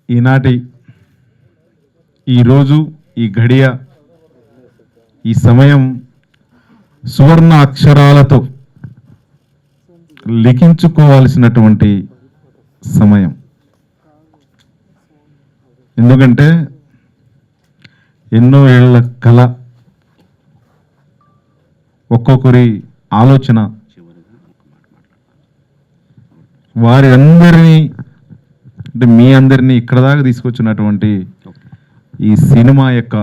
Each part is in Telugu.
ఈనాటి ఈరోజు ఈ గడియ ఈ సమయం సువర్ణ అక్షరాలతో లిఖించుకోవాల్సినటువంటి సమయం. ఎందుకంటే ఎన్నో ఏళ్ల కళ, ఒక్కొక్కరి ఆలోచన, వారి అందరినీ అంటే మీ అందరినీ ఇక్కడ దాకా తీసుకొచ్చినటువంటి ఈ సినిమా యొక్క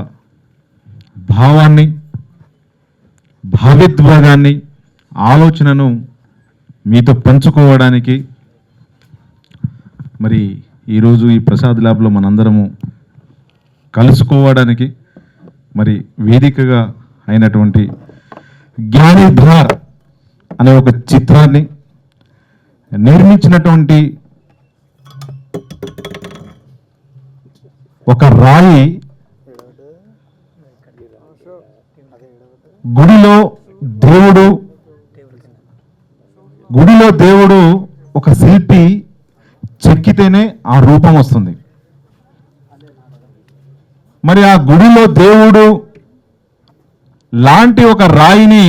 భావాన్ని, భావిద్వేగాన్ని, ఆలోచనను మీతో పంచుకోవడానికి మరి ఈరోజు ఈ ప్రసాద్ ల్యాబ్లో మనందరము కలుసుకోవడానికి మరి వేదికగా అయినటువంటి జ్ఞానిధార్ అనే ఒక చిత్రాన్ని నిర్మించినటువంటి ఒక రాయి గుడిలో దేవుడు ఒక శిల్పి చెక్కితేనే ఆ రూపం వస్తుంది. మరి ఆ గుడిలో దేవుడు లాంటి ఒక రాయిని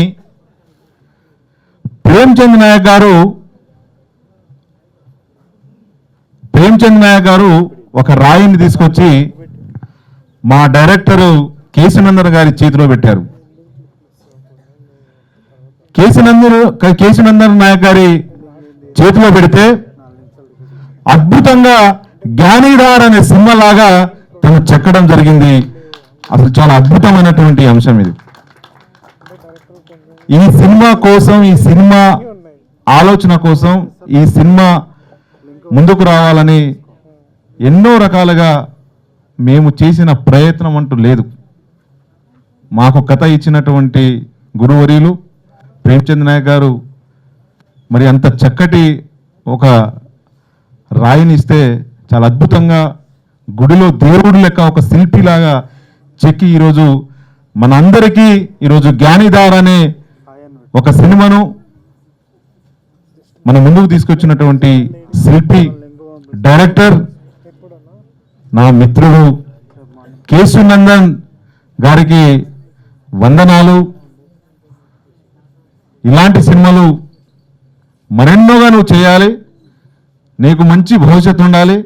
ప్రేమ్చంద్ నాయక్ గారు ఒక రాయిని తీసుకొచ్చి మా డైరెక్టరు కేశవనందన్ గారి చేతిలో పెట్టారు. కేశవనందన్ నాయక్ గారి చేతిలో పెడితే అద్భుతంగా జ్ఞానిధార్ అనే సినిమా లాగా తను చెక్కడం జరిగింది. అసలు చాలా అద్భుతమైనటువంటి అంశం ఇది. ఈ సినిమా కోసం, ఈ సినిమా ఆలోచన కోసం, ఈ సినిమా ముందుకు రావాలని ఎన్నో రకాలుగా మేము చేసిన ప్రయత్నం అంటూ లేదు. మాకు కథ ఇచ్చినటువంటి గురువర్యులు ప్రేమ్చంద్ నాయక్ గారు మరి అంత చక్కటి ఒక రాయిని ఇస్తే చాలా అద్భుతంగా గుడిలో దేవుడి లెక్క ఒక శిల్పిలాగా చెక్కి ఈరోజు మనందరికీ ఈరోజు జ్ఞానిధార్ అనే ఒక సినిమాను మన ముందుకు తీసుకొచ్చినటువంటి శిల్పి, డైరెక్టర్, నా మిత్రుడు కేశవనందన్ గారికి వందనాలు. ఇలాంటి సినిమాలు మరెన్నోగా నువ్వు చేయాలి, నీకు మంచి భవిష్యత్తు ఉండాలి.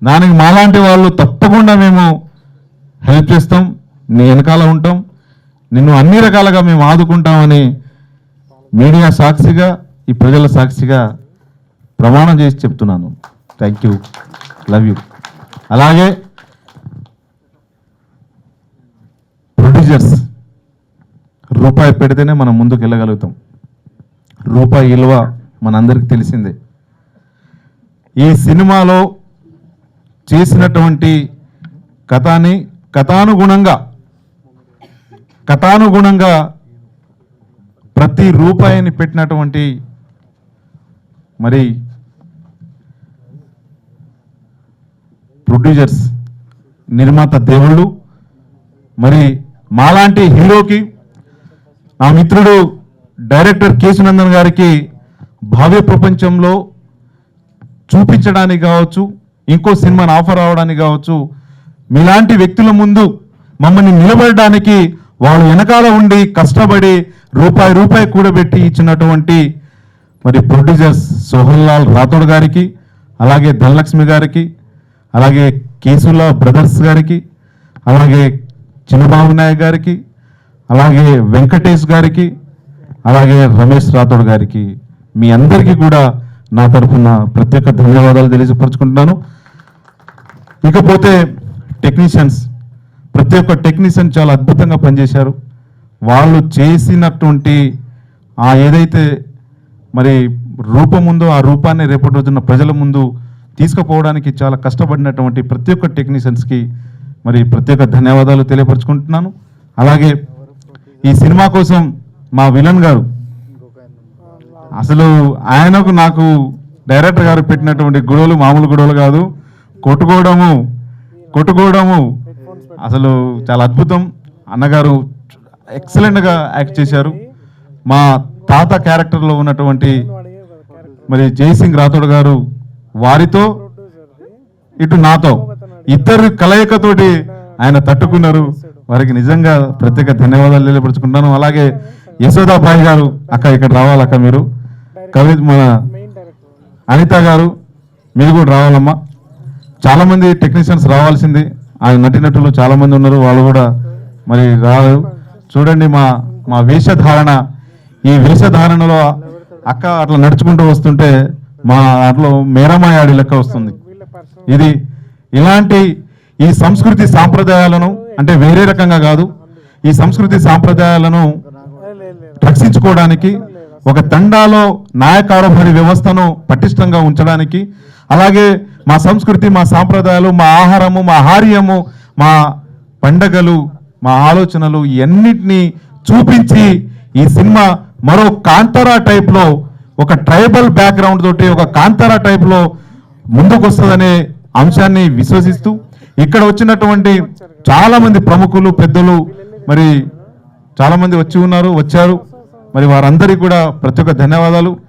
దానికి మాలాంటి వాళ్ళు తప్పకుండా మేము హెల్ప్ చేస్తాం, నీ వెనకాల ఉంటాం, నిన్ను అన్ని రకాలుగా మేము ఆదుకుంటామని మీడియా సాక్షిగా, ఈ ప్రజల సాక్షిగా ప్రమాణం చేసి చెప్తున్నాను. Thank you, love you. అలాగే ప్రొడ్యూసర్స్, రూపాయి పెడితేనే మనం ముందుకు వెళ్ళగలుగుతాం. రూపాయి విలువ మనందరికీ తెలిసిందే. ఈ సినిమాలో చేసినటువంటి కథానుగుణంగా ప్రతి రూపాయిని పెట్టినటువంటి మరి ప్రొడ్యూసర్స్, నిర్మాత దేవుళ్ళు, మరి మాలాంటి హీరోకి నా మిత్రుడు డైరెక్టర్ కేశవనందన్ గారికి భావ్య ప్రపంచంలో చూపించడానికి కావచ్చు, ఇంకో సినిమాని ఆఫర్ అవ్వడానికి కావచ్చు, మీలాంటి వ్యక్తుల ముందు మమ్మల్ని నిలబడడానికి వాళ్ళు వెనకాల ఉండి కష్టపడి రూపాయి కూడబెట్టి ఇచ్చినటువంటి మరి ప్రొడ్యూసర్స్ సోహన్ లాల్ రాథోడ్ గారికి, అలాగే ధనలక్ష్మి గారికి, అలాగే కేసుల బ్రదర్స్ గారికి, అలాగే చిన్నబాబు నాయక్ గారికి, అలాగే వెంకటేష్ గారికి, అలాగే రమేష్ రాథోడ్ గారికి, మీ అందరికీ కూడా నా తరఫున ప్రత్యేక ధన్యవాదాలు తెలియపరుచుకుంటున్నాను. ఇకపోతే టెక్నీషియన్స్, ప్రతి ఒక్క టెక్నీషియన్ చాలా అద్భుతంగా పనిచేశారు. వాళ్ళు చేసినటువంటి ఏదైతే మరి రూపం ఉందో ఆ రూపాన్ని రేపటి రోజున ప్రజల ముందు తీసుకుపోవడానికి చాలా కష్టపడినటువంటి ప్రతి ఒక్క టెక్నీషియన్స్కి మరి ప్రత్యేక ధన్యవాదాలు తెలియపరుచుకుంటున్నాను. అలాగే ఈ సినిమా కోసం మా విలన్ గారు, అసలు ఆయనకు నాకు డైరెక్టర్ గారు పెట్టినటువంటి గొడవలు మామూలు గొడవలు కాదు, కొట్టుకోవడము అసలు చాలా అద్భుతం. అన్నగారు ఎక్సలెంట్గా యాక్ట్ చేశారు. మా తాత క్యారెక్టర్లో ఉన్నటువంటి మరి జయసింగ్ రాథోడ్ గారు వారితో ఇటు నాతో ఇద్దరు కలయికతోటి ఆయన తట్టుకున్నారు. వారికి నిజంగా ప్రత్యేక ధన్యవాదాలు తెలియపరుచుకుంటాను. అలాగే యశోదాబాయి గారు, అక్క ఇక్కడ రావాలక్క మీరు. మన అనిత గారు మీరు కూడా రావాలమ్మా. చాలా మంది టెక్నీషియన్స్ రావాల్సింది, ఆ నటినటులు చాలా మంది ఉన్నారు, వాళ్ళు కూడా మరి రాలేదు. చూడండి మా వేషధారణ, ఈ వేషధారణలో అక్క అట్లా నడుచుకుంటూ వస్తుంటే మా దాంట్లో మేరమాయాడి లెక్క వస్తుంది. ఇది ఇలాంటి ఈ సంస్కృతి సాంప్రదాయాలను, అంటే వేరే రకంగా కాదు, ఈ సంస్కృతి సాంప్రదాయాలను రక్షించుకోవడానికి, ఒక తండాలో న్యాయకారోబారి వ్యవస్థను పటిష్టంగా ఉంచడానికి, అలాగే మా సంస్కృతి, మా సాంప్రదాయాలు, మా ఆహారము, మా ఆహార్యము, మా పండగలు, మా ఆలోచనలు ఇవన్నిటినీ చూపించి ఈ సినిమా మరో కాంతారా టైప్లో, ఒక ట్రైబల్ బ్యాక్గ్రౌండ్ తోటి ఒక కాంతారా టైప్లో ముందుకు వస్తుందనే అంశాన్ని విశ్వసిస్తూ ఇక్కడ వచ్చినటువంటి చాలా మంది ప్రముఖులు, పెద్దలు మరి చాలా మంది వచ్చారు. మరి వారందరికీ కూడా ప్రత్యేక ధన్యవాదాలు.